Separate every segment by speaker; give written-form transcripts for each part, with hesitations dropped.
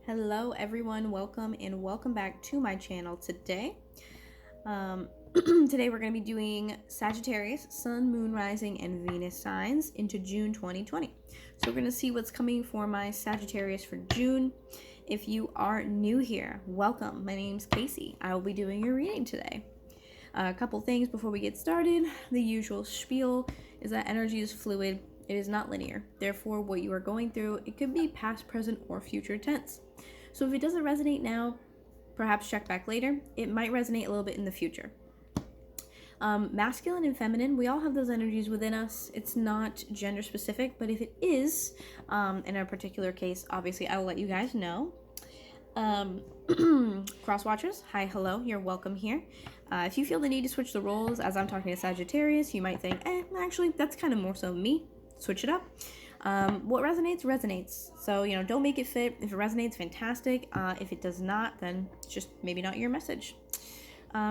Speaker 1: Hello everyone, welcome and welcome back to my channel today. Today we're going to be doing Sagittarius, Sun, Moon, Rising, and Venus signs into June 2020. So we're going to see what's coming for my Sagittarius for June. If you are new here, welcome. My name's Casey. I will be doing your reading today. A couple things before we get started. The usual spiel is that energy is fluid. It is not linear. Therefore, what you are going through, it could be past, present, or future tense. So if it doesn't resonate now, perhaps check back later. It might resonate a little bit in the future. Masculine and feminine, we all have those energies within us. It's not gender specific, but if it is, in a particular case, obviously I will let you guys know. Cross watchers, hi, hello, you're welcome here. If you feel the need to switch the roles as I'm talking to Sagittarius, you might think, actually, that's kind of more so me. Switch it up. What resonates. So, don't make it fit. If it resonates, fantastic. If it does not, then it's just maybe not your message.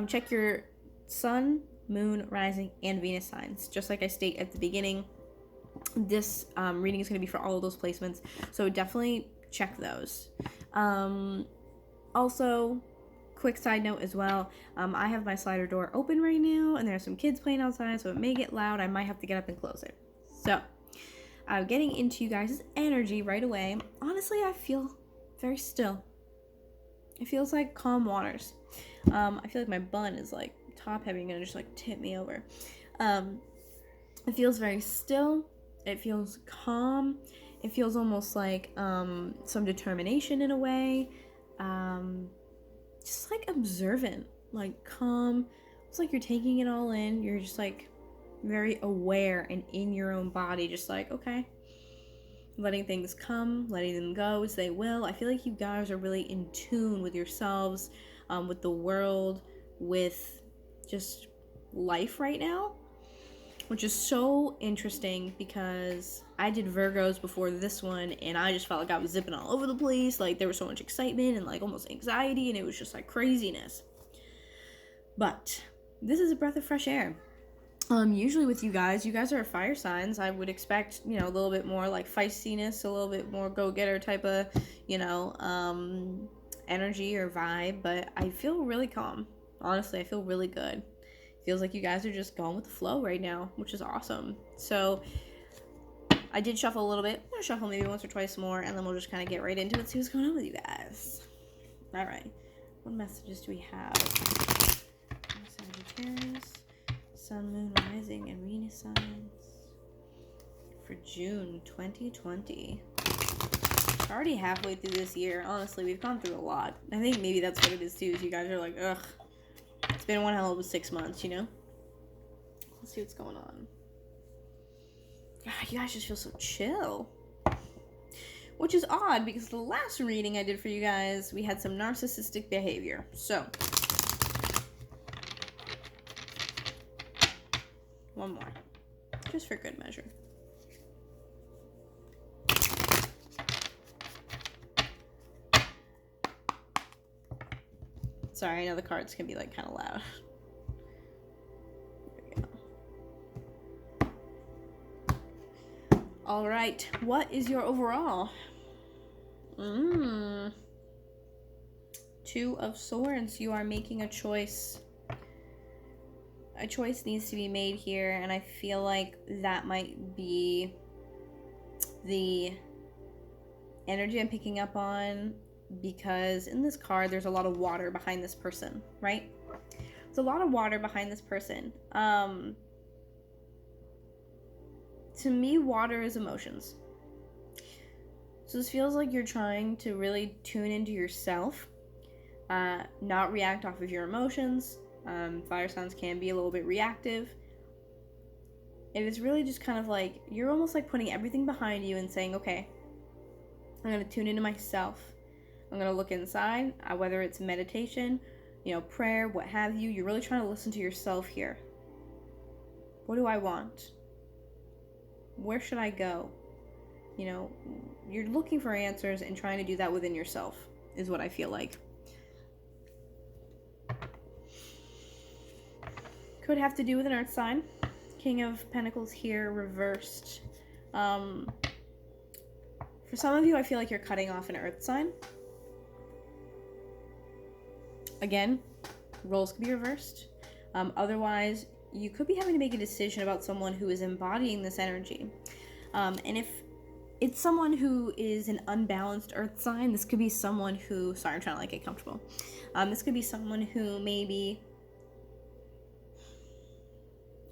Speaker 1: Check your Sun, Moon, Rising, and Venus signs. Just like I state at the beginning, this reading is going to be for all of those placements. So definitely check those. Also, quick side note as well, I have my slider door open right now, and there are some kids playing outside, so it may get loud. I might have to get up and close it. So, getting into you guys' energy right away. Honestly, I feel very still. It feels like calm waters. I feel like my bun is like top heavy and gonna just like tip me over. It feels very still. It feels calm. It feels almost like some determination in a way. Just like observant, like calm. It's like you're taking it all in. You're just like very aware and in your own body, just like, okay, letting things come, letting them go as they will. I feel like you guys are really in tune with yourselves, with the world, with just life right now, which is so interesting because I did Virgos before this one and I just felt like I was zipping all over the place. Like there was so much excitement and like almost anxiety, and it was just like craziness. But this is a breath of fresh air. Usually with you guys are fire signs. I would expect, a little bit more like feistiness, a little bit more go-getter type of, energy or vibe, but I feel really calm. Honestly, I feel really good. Feels like you guys are just going with the flow right now, which is awesome. So I did shuffle a little bit. I'm gonna shuffle maybe once or twice more, and then we'll just kind of get right into it, see what's going on with you guys. All right. What messages do we have? Sagittarius, Sun, Moon, Rising, and Venus signs for June 2020. We're already halfway through this year. Honestly, we've gone through a lot. I think maybe that's what it is too, is you guys are like, ugh, it's been one hell of a 6 months, Let's see what's going on. God, you guys just feel so chill. Which is odd, because the last reading I did for you guys, we had some narcissistic behavior. So, one more, just for good measure. Sorry, I know the cards can be like kind of loud. There we go. All right, what is your overall? Two of Swords. You are making a choice. A choice needs to be made here, and I feel like that might be the energy I'm picking up on, because in this card there's a lot of water behind this person, right? There's a lot of water behind this person. To me, water is emotions. So this feels like you're trying to really tune into yourself, not react off of your emotions. Fire signs can be a little bit reactive. And it's really just kind of like, you're almost like putting everything behind you and saying, okay, I'm going to tune into myself. I'm going to look inside, whether it's meditation, prayer, what have you. You're really trying to listen to yourself here. What do I want? Where should I go? You're looking for answers and trying to do that within yourself, is what I feel like. Could have to do with an earth sign. King of Pentacles here, reversed. For some of you, I feel like you're cutting off an earth sign. Again, roles could be reversed. Otherwise, you could be having to make a decision about someone who is embodying this energy. And if it's someone who is an unbalanced earth sign, this could be someone who, sorry, I'm trying to like get comfortable. This could be someone who maybe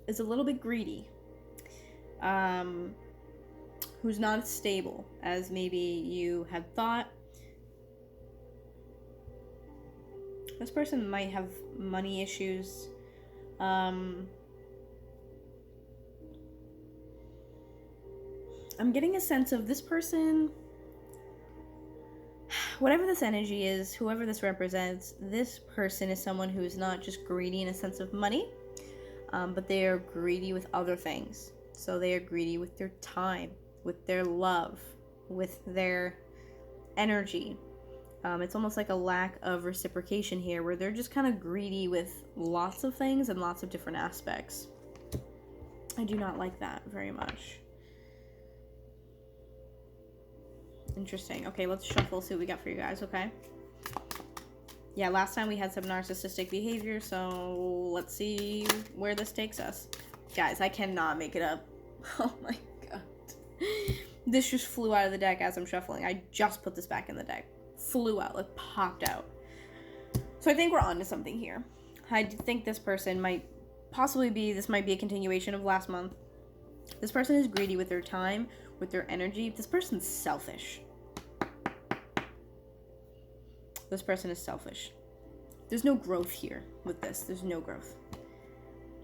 Speaker 1: is a little bit greedy, who's not as stable as maybe you had thought. This person might have money issues. I'm getting a sense of this person, whatever this energy is, whoever this represents, this person is someone who is not just greedy in a sense of money, but they are greedy with other things. So they are greedy with their time, with their love, with their energy. It's almost like a lack of reciprocation here, where they're just kind of greedy with lots of things and lots of different aspects. I do not like that very much. Interesting. Okay, let's shuffle, see what we got for you guys, okay? Yeah, last time we had some narcissistic behavior, so let's see where this takes us. Guys, I cannot make it up. Oh my god. This just flew out of the deck as I'm shuffling. I just put this back in the deck. Flew out, like popped out. So I think we're on to something here. I think this person might possibly be, this might be a continuation of last month. This person is greedy with their time, with their energy. This person's selfish. This person is selfish. There's no growth here with this. There's no growth.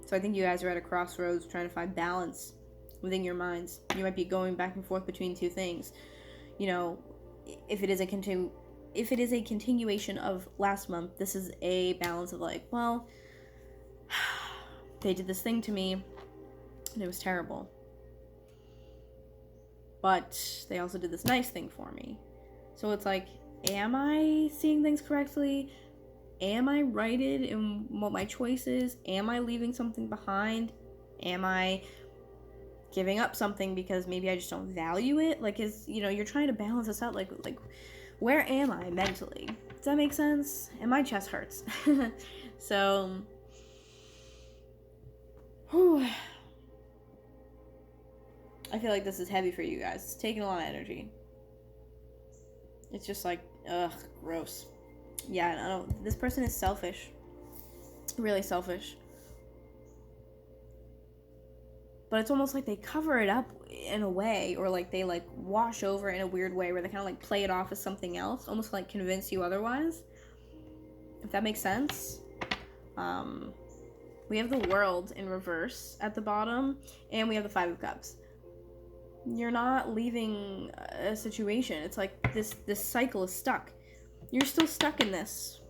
Speaker 1: So I think you guys are at a crossroads trying to find balance within your minds. You might be going back and forth between two things. You know, if it is a continuation of last month, this is a balance of like, well, they did this thing to me and it was terrible, but they also did this nice thing for me. So it's like, am I seeing things correctly? Am I righted in what my choice is? Am I leaving something behind? Am I giving up something because maybe I just don't value it? Like, you're trying to balance this out. Like, where am I mentally? Does that make sense? And my chest hurts. So, whew. I feel like this is heavy for you guys. It's taking a lot of energy. It's just like, ugh, gross. Yeah, I don't. This person is selfish. Really selfish. But it's almost like they cover it up in a way, or like they like wash over in a weird way where they kind of like play it off as something else, almost like convince you otherwise. If that makes sense. We have the World in reverse at the bottom, and we have the Five of Cups. You're not leaving a situation. It's like this cycle is stuck. You're still stuck in this.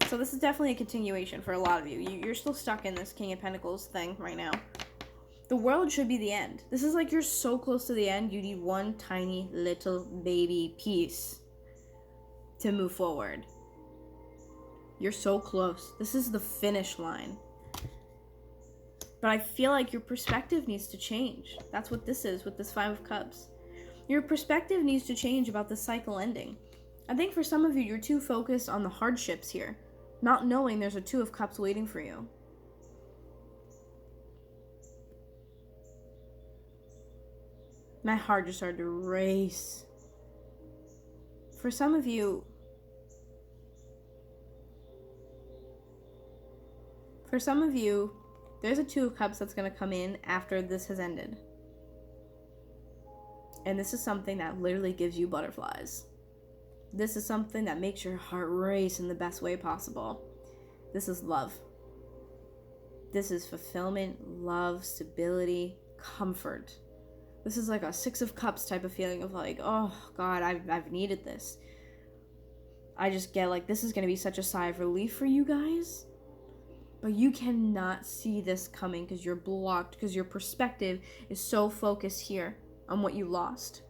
Speaker 1: So this is definitely a continuation for a lot of you. You're still stuck in this King of Pentacles thing right now. The World should be the end. This is like you're so close to the end, you need one tiny little baby piece to move forward. You're so close. This is the finish line. But I feel like your perspective needs to change. That's what this is with this Five of Cups. Your perspective needs to change about the cycle ending. I think for some of you, you're too focused on the hardships here, not knowing there's a Two of Cups waiting for you. My heart just started to race. For some of you, there's a Two of Cups that's going to come in after this has ended. And this is something that literally gives you butterflies. This is something that makes your heart race in the best way possible. This is love. This is fulfillment, love, stability, comfort. This is like a Six of Cups type of feeling of like, oh God, I've needed this. I just get like, this is going to be such a sigh of relief for you guys. But you cannot see this coming because you're blocked, because your perspective is so focused here on what you lost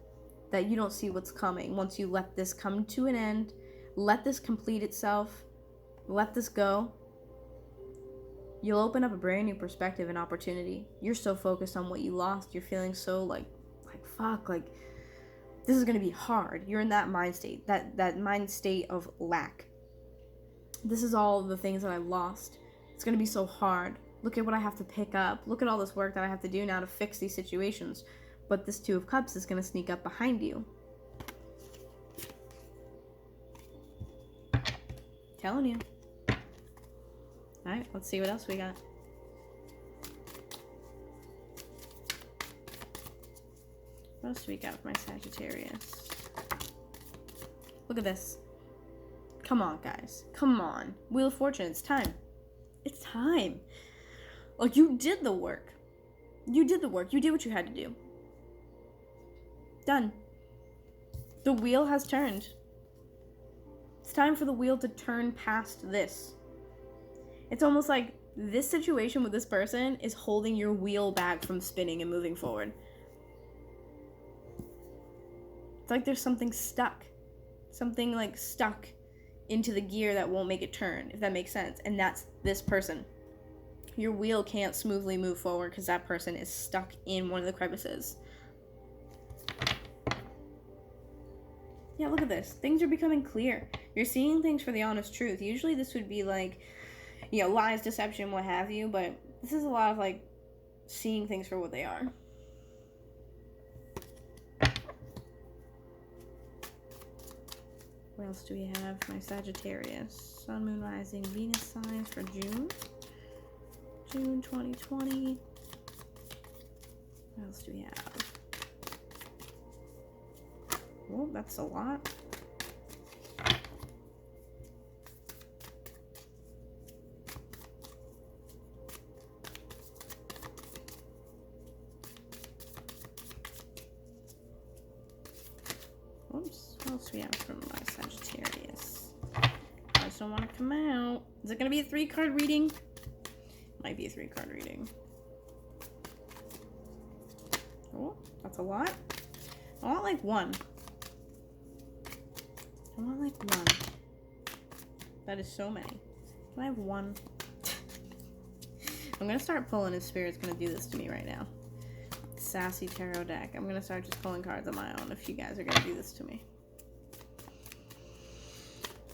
Speaker 1: that you don't see what's coming. Once you let this come to an end, let this complete itself, let this go, you'll open up a brand new perspective and opportunity. You're so focused on what you lost. You're feeling so like fuck, like this is going to be hard. You're in that mind state, that mind state of lack. This is all the things that I lost. It's going to be so hard. Look at what I have to pick up. Look at all this work that I have to do now to fix these situations. But this Two of Cups is going to sneak up behind you. Telling you. Alright, let's see what else we got. What else do we got for my Sagittarius? Look at this. Come on, guys. Come on. Wheel of Fortune, it's time. It's time. Like, you did the work. You did the work. You did what you had to do. Done. The wheel has turned. It's time for the wheel to turn past this. It's almost like this situation with this person is holding your wheel back from spinning and moving forward. It's like there's something stuck. Something like stuck into the gear that won't make it turn, if that makes sense. And that's this person. Your wheel can't smoothly move forward because that person is stuck in one of the crevices. Yeah, look at this. Things are becoming clear. You're seeing things for the honest truth. Usually this would be like, you know, lies, deception, what have you, but this is a lot of like seeing things for what they are. What else do we have? My Sagittarius. Sun, Moon, Rising, Venus signs for June. June 2020. What else do we have? Oh, that's a lot. Oops. What else do we have from my Sagittarius? I just don't want to come out. Is it going to be a 3-card reading? Might be a 3-card reading. Oh, that's a lot. I want like 1. I want like 1. That is so many. Can I have 1? I'm going to start pulling if Spirit's going to do this to me right now. Sassy tarot deck. I'm going to start just pulling cards on my own if you guys are going to do this to me.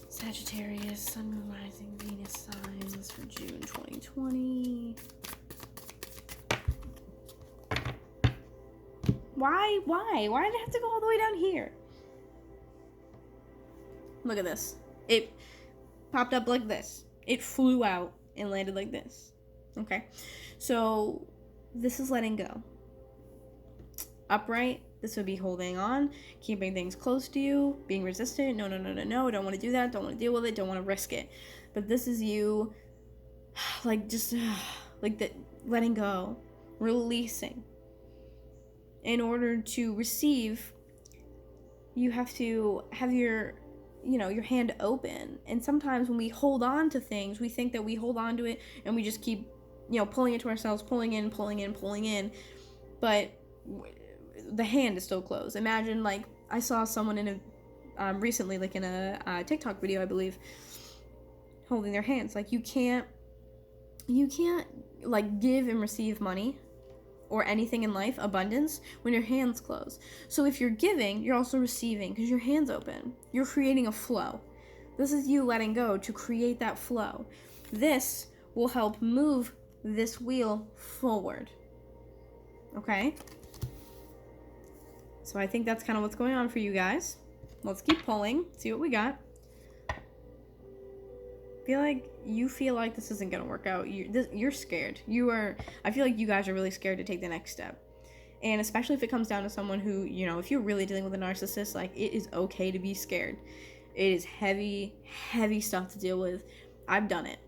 Speaker 1: Sagittarius, Sun, Moon, Rising, Venus signs for June 2020. Why? Why did it have to go all the way down here? Look at this. It popped up like this. It flew out and landed like this. Okay? So, this is letting go. Upright, this would be holding on, keeping things close to you, being resistant. No, don't want to do that, don't want to deal with it, don't want to risk it. But this is you, like, just, like, the letting go, releasing. In order to receive, you have to have your hand open. And sometimes when we hold on to things, we think that we hold on to it and we just keep, pulling it to ourselves, pulling in. But the hand is still closed. Imagine, like, I saw someone in a, recently, like in a TikTok video, I believe, holding their hands. Like, you can't, like, give and receive money or anything in life, abundance, when your hand's closed. So if you're giving, you're also receiving because your hand's open. You're creating a flow. This is you letting go to create that flow. This will help move this wheel forward. Okay? So I think that's kind of what's going on for you guys. Let's keep pulling, see what we got. You feel like this isn't going to work out. You're scared. I feel like you guys are really scared to take the next step. And especially if it comes down to someone who, if you're really dealing with a narcissist, like, it is okay to be scared. It is heavy, heavy stuff to deal with. I've done it.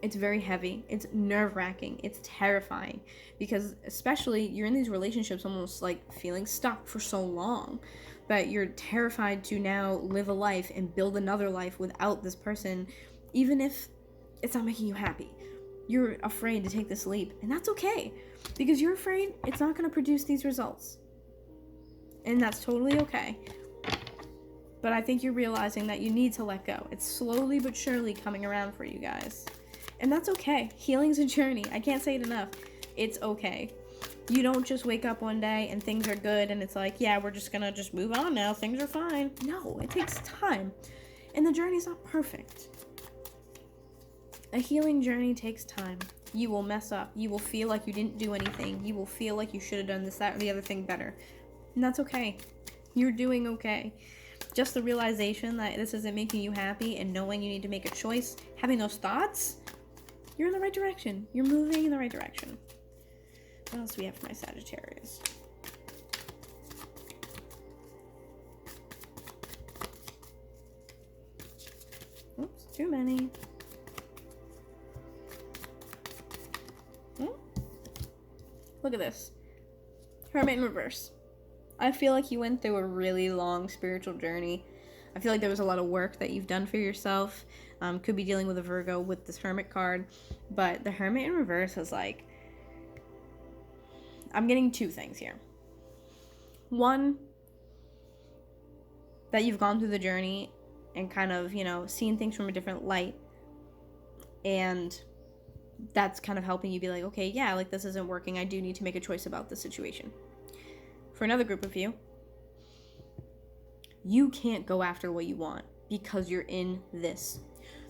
Speaker 1: It's very heavy. It's nerve-wracking. It's terrifying. Because especially you're in these relationships almost like feeling stuck for so long that you're terrified to now live a life and build another life without this person, even if it's not making you happy. You're afraid to take this leap, and that's okay. Because you're afraid it's not going to produce these results. And that's totally okay. But I think you're realizing that you need to let go. It's slowly but surely coming around for you guys. And that's okay. Healing's a journey. I can't say it enough. It's okay. You don't just wake up one day and things are good and it's like, yeah, we're just gonna just move on now. Things are fine. No, it takes time. And the journey's not perfect. A healing journey takes time. You will mess up. You will feel like you didn't do anything. You will feel like you should have done this, that, or the other thing better. And that's okay. You're doing okay. Just the realization that this isn't making you happy and knowing you need to make a choice, having those thoughts, you're in the right direction. You're moving in the right direction. What else do we have for my Sagittarius? Oops, too many. Look at this. Hermit in reverse. I feel like you went through a really long spiritual journey. I feel like there was a lot of work that you've done for yourself. Could be dealing with a Virgo with this Hermit card. But the Hermit in reverse is like... I'm getting two things here. One, that you've gone through the journey and kind of, seen things from a different light. And that's kind of helping you be like, okay, yeah, like this isn't working. I do need to make a choice about this situation. For another group of you, you can't go after what you want because you're in this.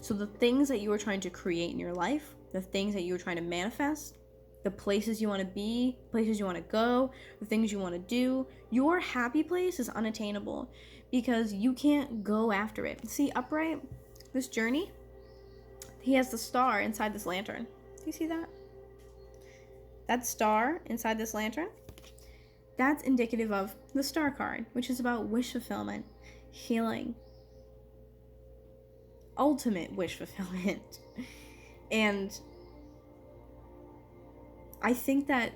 Speaker 1: So the things that you are trying to create in your life, the things that you are trying to manifest, the places you want to be, places you want to go, the things you want to do, your happy place is unattainable because you can't go after it. See, upright, this journey, he has the star inside this lantern. Do you see that? That star inside this lantern, that's indicative of the star card, which is about wish fulfillment, healing, ultimate wish fulfillment. And I think that,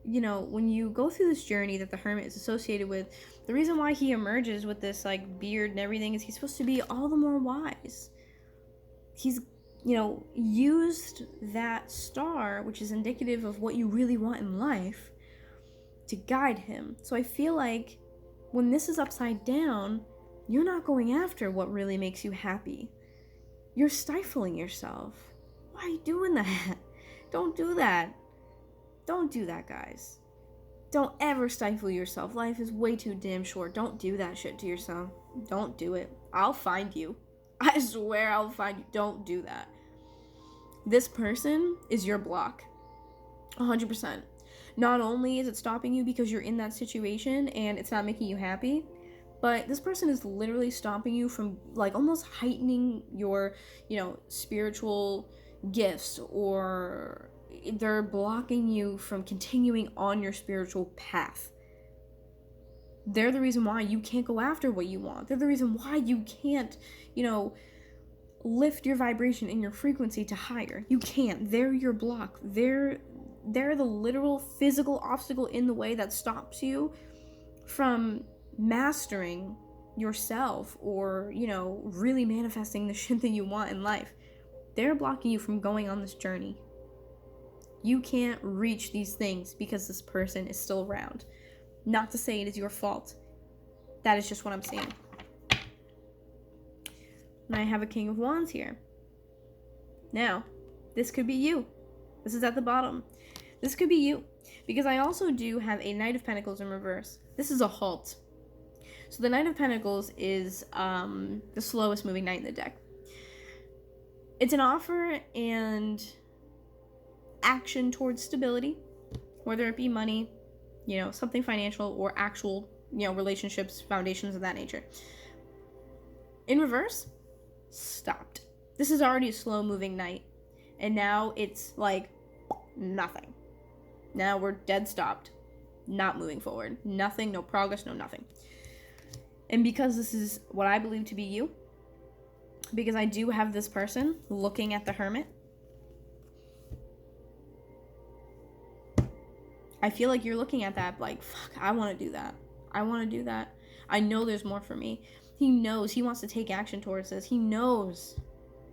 Speaker 1: when you go through this journey that the Hermit is associated with, the reason why he emerges with this like beard and everything is he's supposed to be all the more wise. He's used that star, which is indicative of what you really want in life, to guide him. So I feel like when this is upside down, you're not going after what really makes you happy. You're stifling yourself. Why are you doing that? Don't do that. Don't do that, guys. Don't ever stifle yourself. Life is way too damn short. Don't do that shit to yourself. Don't do it. I'll find you. I swear I'll find you. Don't do that. This person is your block. 100%. Not only is it stopping you because you're in that situation and it's not making you happy, but this person is literally stopping you from like almost heightening your, spiritual gifts, or they're blocking you from continuing on your spiritual path. They're the reason why you can't go after what you want. They're the reason why you can't, lift your vibration and your frequency to higher. You can't. They're your block. They're the literal physical obstacle in the way that stops you from mastering yourself or, really manifesting the shit that you want in life. They're blocking you from going on this journey. You can't reach these things because this person is still around. Not to say it is your fault. That is just what I'm saying. And I have a King of Wands here. Now, this could be you. This is at the bottom. This could be you. Because I also do have a Knight of Pentacles in reverse. This is a halt. So the Knight of Pentacles is the slowest moving knight in the deck. It's an offer and action towards stability, whether it be money, something financial, or actual, relationships, foundations of that nature. In reverse, stopped. This is already a slow moving knight, and now it's like nothing. Now we're dead stopped, not moving forward. Nothing, no progress, no nothing. And because this is what I believe to be you, because I do have this person looking at the Hermit, I feel like you're looking at that like, fuck, I want to do that. I want to do that. I know there's more for me. He knows. He wants to take action towards this. He knows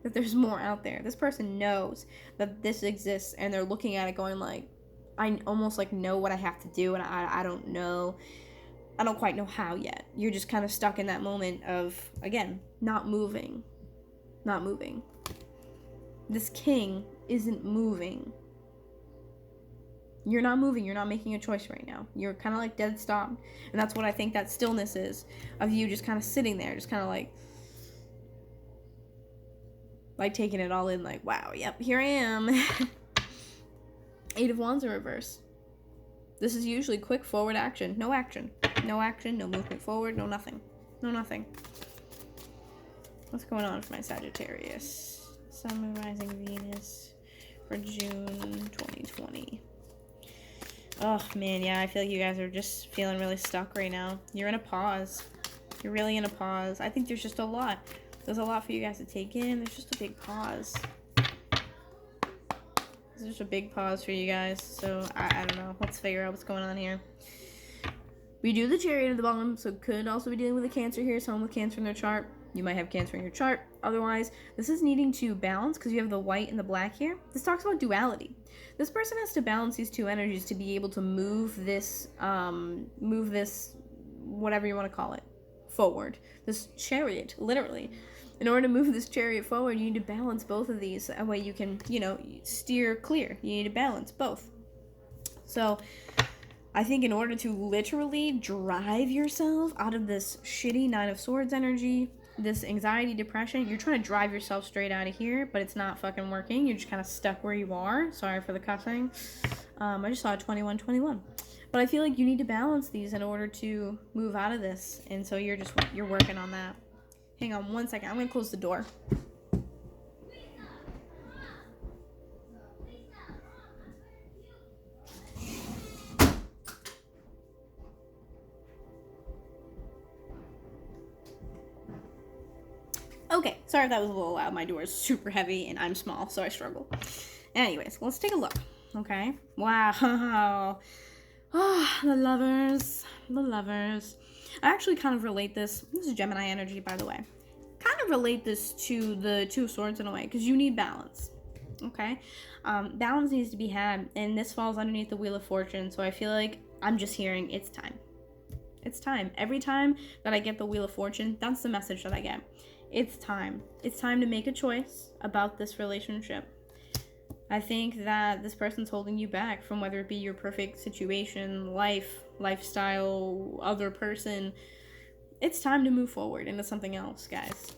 Speaker 1: that there's more out there. This person knows that this exists, and they're looking at it going like, I almost like know what I have to do, and I don't know. I don't quite know how yet. You're just kind of stuck in that moment of, again, not moving. Not moving. This king isn't moving. You're not moving. You're not making a choice right now. You're kind of like dead stop. And that's what I think that stillness is, of you just kind of sitting there, just kind of like taking it all in, like, wow, yep, here I am. Eight of Wands in reverse. This is usually quick forward action. No action. No action, no movement forward, no nothing. No nothing. What's going on for my Sagittarius? Sun, Moon, Rising, Venus for June 2020. Oh, man, yeah, I feel like you guys are just feeling really stuck right now. You're in a pause. You're really in a pause. I think there's just a lot. There's a lot for you guys to take in. There's just a big pause. There's just a big pause for you guys. So, I don't know. Let's figure out what's going on here. We do the Chariot at the bottom, so could also be dealing with a Cancer here. Someone with Cancer in their chart. You might have Cancer in your chart. Otherwise, this is needing to balance because you have the white and the black here. This talks about duality. This person has to balance these two energies to be able to move this, whatever you want to call it, forward. This chariot, literally. In order to move this chariot forward, you need to balance both of these. That way you can, steer clear. You need to balance both. So, I think in order to literally drive yourself out of this shitty Nine of Swords energy, this anxiety, depression, you're trying to drive yourself straight out of here, but it's not fucking working. You're just kind of stuck where you are. Sorry for the cussing. I just saw a 21. But I feel like you need to balance these in order to move out of this. And so you're working on that. Hang on one second. I'm going to close the door. Okay, sorry if that was a little loud. My door is super heavy and I'm small, so I struggle. Anyways, let's take a look. Okay. Wow. Oh, the lovers. The lovers. I actually kind of relate this. This is Gemini energy, by the way. Kind of relate this to the Two of Swords in a way, because you need balance. Okay? Balance needs to be had, and this falls underneath the Wheel of Fortune, so I feel like I'm just hearing it's time. It's time. Every time that I get the Wheel of Fortune, that's the message that I get. It's time. It's time to make a choice about this relationship. I think that this person's holding you back from whether it be your perfect situation, lifestyle, other person. It's time to move forward into something else, guys.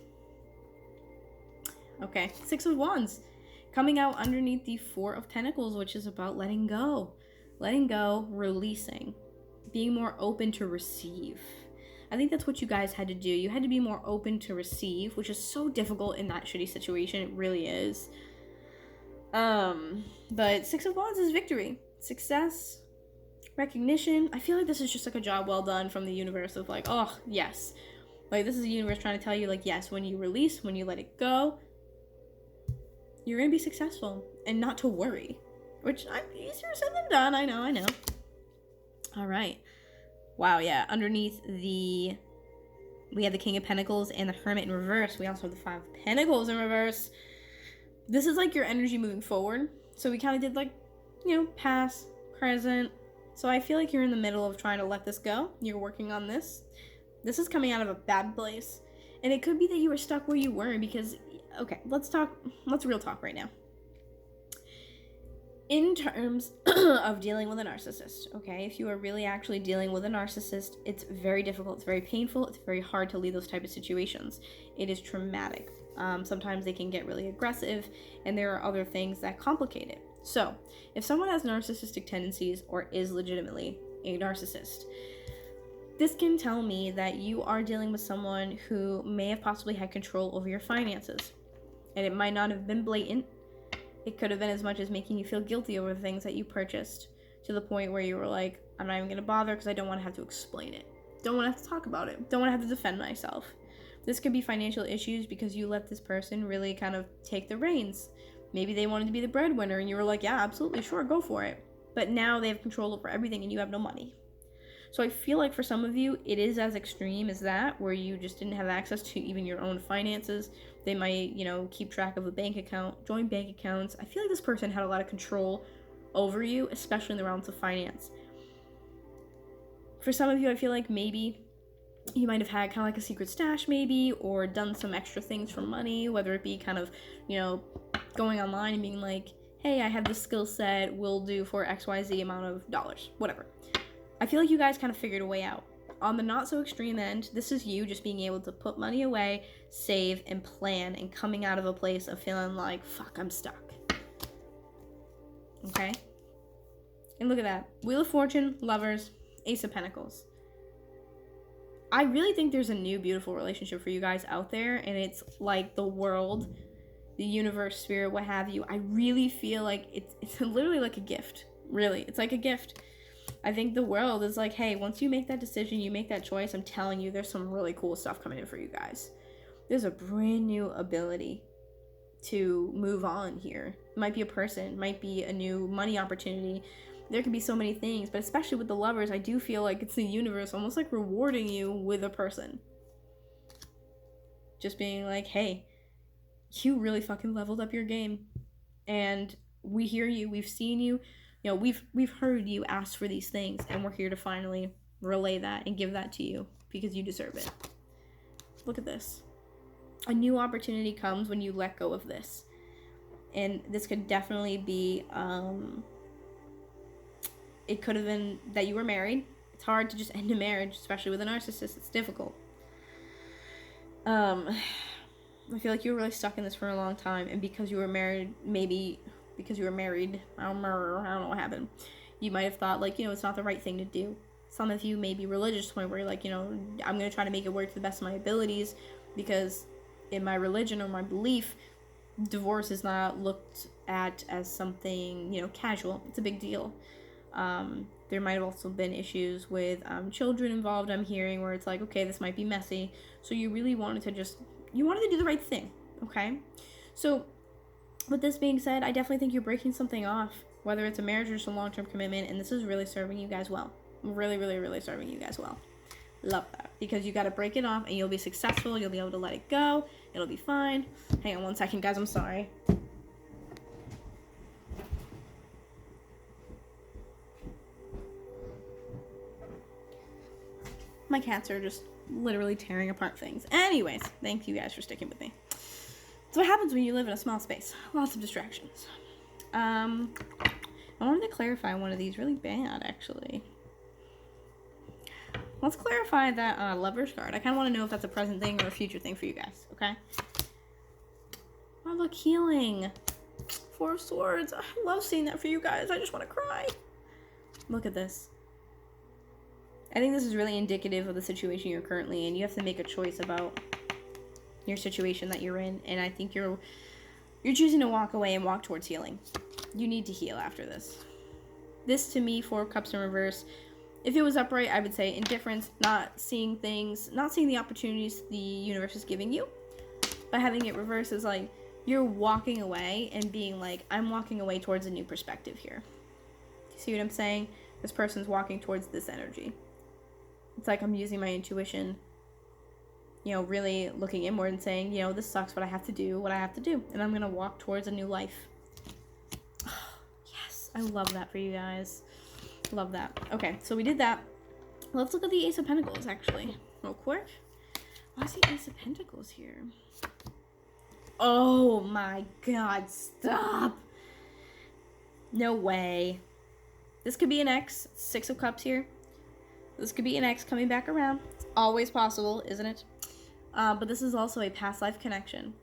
Speaker 1: Okay, Six of Wands. Coming out underneath the Four of Pentacles, which is about letting go. Letting go, releasing. Being more open to receive. I think that's what you guys had to do. You had to be more open to receive, which is so difficult in that shitty situation. It really is. But Six of Wands is victory. Success. Recognition. I feel like this is just like a job well done from the universe of like, oh, yes. Like, this is the universe trying to tell you, like, yes, when you release, when you let it go, you're going to be successful. And not to worry. Which, easier said than done. I know. All right. Wow, yeah. Underneath we have the King of Pentacles and the Hermit in reverse. We also have the Five of Pentacles in reverse. This is like your energy moving forward. So we kind of did like, past, present. So I feel like you're in the middle of trying to let this go. You're working on this. This is coming out of a bad place. And it could be that you were stuck where you were because, okay, let's real talk right now. In terms of dealing with a narcissist, okay, if you are really actually dealing with a narcissist, it's very difficult, it's very painful, it's very hard to leave those type of situations. It is traumatic. Sometimes they can get really aggressive, and there are other things that complicate it. So, if someone has narcissistic tendencies or is legitimately a narcissist, this can tell me that you are dealing with someone who may have possibly had control over your finances. And it might not have been blatant. It could have been as much as making you feel guilty over the things that you purchased, to the point where you were like, I'm not even going to bother because I don't want to have to explain it. Don't want to have to talk about it. Don't want to have to defend myself. This could be financial issues because you let this person really kind of take the reins. Maybe they wanted to be the breadwinner and you were like, yeah, absolutely, sure, go for it. But now they have control over everything and you have no money. So I feel like for some of you, it is as extreme as that, where you just didn't have access to even your own finances. They might, keep track of a bank account, joint bank accounts. I feel like this person had a lot of control over you, especially in the realms of finance. For some of you, I feel like maybe you might have had kind of like a secret stash maybe, or done some extra things for money, whether it be kind of, going online and being like, hey, I have this skill set, will do for XYZ amount of dollars, whatever. I feel like you guys kind of figured a way out. On the not so extreme end, this is you just being able to put money away, save, and plan, and coming out of a place of feeling like, fuck, I'm stuck. Okay? And look at that. Wheel of Fortune, Lovers, Ace of Pentacles. I really think there's a new beautiful relationship for you guys out there, and it's like the world, the universe, spirit, what have you. I really feel like it's literally like a gift. Really, it's like a gift. I think the world is like, hey, once you make that decision, you make that choice, I'm telling you, there's some really cool stuff coming in for you guys. There's a brand new ability to move on here. It might be a person, might be a new money opportunity. There could be so many things, but especially with the Lovers, I do feel like it's the universe almost like rewarding you with a person. Just being like, hey, you really fucking leveled up your game. And we hear you, we've seen you. You know, we've heard you ask for these things, and we're here to finally relay that and give that to you because you deserve it. Look at this. A new opportunity comes when you let go of this. And this could definitely be, it could have been that you were married. It's hard to just end a marriage, especially with a narcissist. It's difficult. I feel like you were really stuck in this for a long time, and because you were married, I don't know what happened. You might have thought, like, you know, it's not the right thing to do. Some of you may be religious to the point where you're like, you know, I'm going to try to make it work to the best of my abilities, because in my religion or my belief, divorce is not looked at as something, you know, casual. It's a big deal. There might have also been issues with children involved, I'm hearing, where it's like, okay, this might be messy. So you really wanted to do the right thing, okay? So with this being said, I definitely think you're breaking something off, whether it's a marriage or just a long-term commitment, and this is really serving you guys well. Really, really, really serving you guys well. Love that. Because you got to break it off, and you'll be successful. You'll be able to let it go. It'll be fine. Hang on one second, guys. I'm sorry. My cats are just literally tearing apart things. Anyways, thank you guys for sticking with me. So what happens when you live in a small space? Lots of distractions. I wanted to clarify one of these really bad, actually. Let's clarify that Lover's card. I kind of want to know if that's a present thing or a future thing for you guys, okay? Oh, look, healing. Four of Swords. I love seeing that for you guys. I just want to cry. Look at this. I think this is really indicative of the situation you're currently in. You have to make a choice about your situation that you're in, and I think you're choosing to walk away and walk towards healing. You need to heal after this. This, to me, Four of Cups in reverse, if it was upright, I would say indifference, not seeing things, not seeing the opportunities the universe is giving you. But having it reverse is like you're walking away and being like, I'm walking away towards a new perspective here. See what I'm saying? This person's walking towards this energy. It's like I'm using my intuition, you know, really looking inward and saying, you know, this sucks, but I have to do what I have to do. And I'm going to walk towards a new life. Oh, yes. I love that for you guys. Love that. Okay, so we did that. Let's look at the Ace of Pentacles, actually, real quick. Why is the Ace of Pentacles here? Oh my God, stop. No way. This could be an ex. Six of Cups here. This could be an ex coming back around. It's always possible, isn't it? But this is also a past life connection.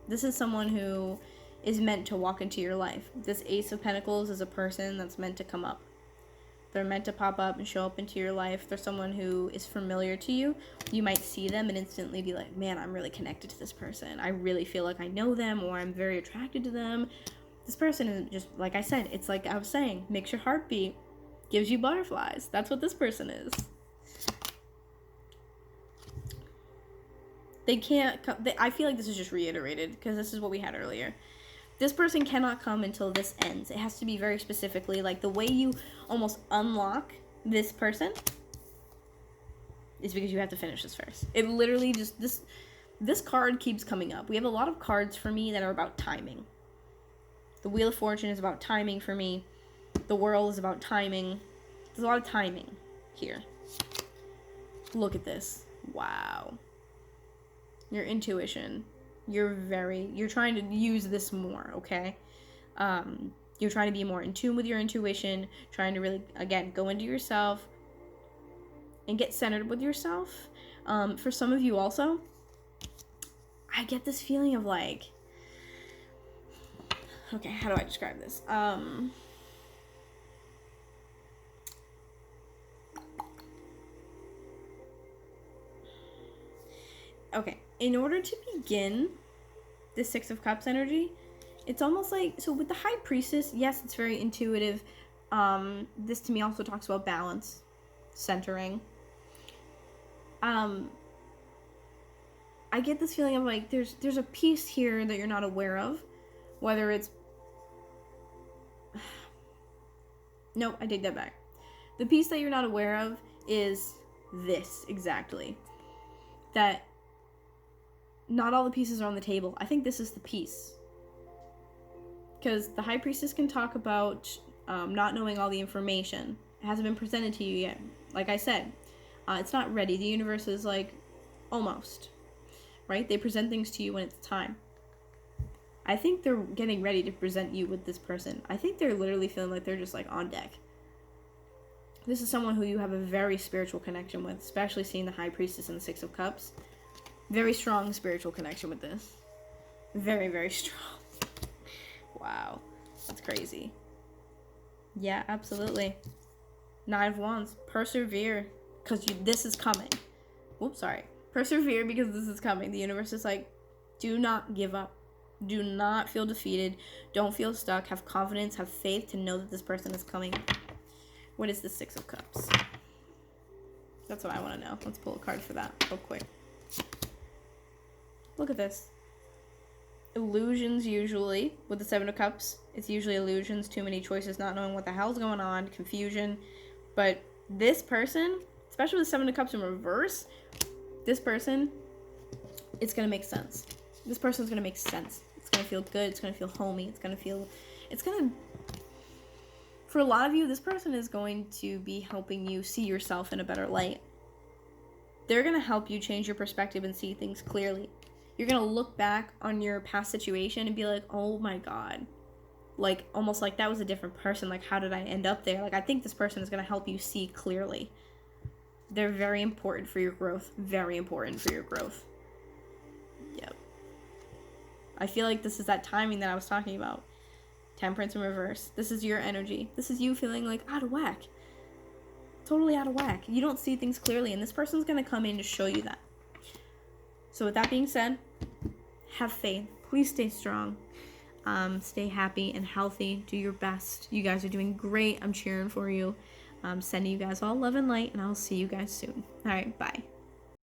Speaker 1: This is someone who is meant to walk into your life. This Ace of Pentacles is a person that's meant to come up. They're meant to pop up and show up into your life. They're someone who is familiar to you. You might see them and instantly be like, man, I'm really connected to this person. I really feel like I know them, or I'm very attracted to them. This person is just, like I said, it's like I was saying, makes your heart beat, gives you butterflies. That's what this person is. They can't come, I feel like this is just reiterated because this is what we had earlier. This person cannot come until this ends. It has to be very specifically, like the way you almost unlock this person is because you have to finish this first. It literally just, this card keeps coming up. We have a lot of cards for me that are about timing. The Wheel of Fortune is about timing for me. The World is about timing. There's a lot of timing here. Look at this. Wow. Your intuition. You're trying to use this more, okay? You're trying to be more in tune with your intuition, trying to really, again, go into yourself and get centered with yourself. For some of you also, I get this feeling of like, okay, how do I describe this? Okay, in order to begin the Six of Cups energy, it's almost like, so with the High Priestess, yes, it's very intuitive. This to me also talks about balance, centering. I get this feeling of like, there's a piece here that you're not aware of, whether it's, no, I take that back. The piece that you're not aware of is this, exactly. That not all the pieces are on the table. I think this is the piece. Because the High Priestess can talk about not knowing all the information. It hasn't been presented to you yet. Like I said, it's not ready. The universe is like, almost. Right? They present things to you when it's time. I think they're getting ready to present you with this person. I think they're literally feeling like they're just like on deck. This is someone who you have a very spiritual connection with, especially seeing the High Priestess and the Six of Cups. Very strong spiritual connection with this. Very, very strong. Wow. That's crazy. Yeah, absolutely. Nine of Wands. Persevere. Because this is coming. Oops, sorry. Persevere because this is coming. The universe is like, do not give up. Do not feel defeated. Don't feel stuck. Have confidence. Have faith to know that this person is coming. What is the Six of Cups? That's what I want to know. Let's pull a card for that real quick. Look at this. Illusions usually. With the Seven of Cups, it's usually illusions, too many choices, not knowing what the hell's going on, confusion. But this person, especially with the Seven of Cups in reverse, this person, it's going to make sense. This person's going to make sense. It's going to feel good. It's going to feel homey. For a lot of you, this person is going to be helping you see yourself in a better light. They're going to help you change your perspective and see things clearly. You're going to look back on your past situation and be like, oh my God. Like, almost like that was a different person. Like, how did I end up there? Like, I think this person is going to help you see clearly. They're very important for your growth. Very important for your growth. Yep. I feel like this is that timing that I was talking about. Temperance in reverse. This is your energy. This is you feeling like out of whack. Totally out of whack. You don't see things clearly, and this person's going to come in to show you that. So with that being said, have faith. Please stay strong. Stay happy and healthy. Do your best. You guys are doing great. I'm cheering for you. I'm sending you guys all love and light, and I'll see you guys soon. All right, bye.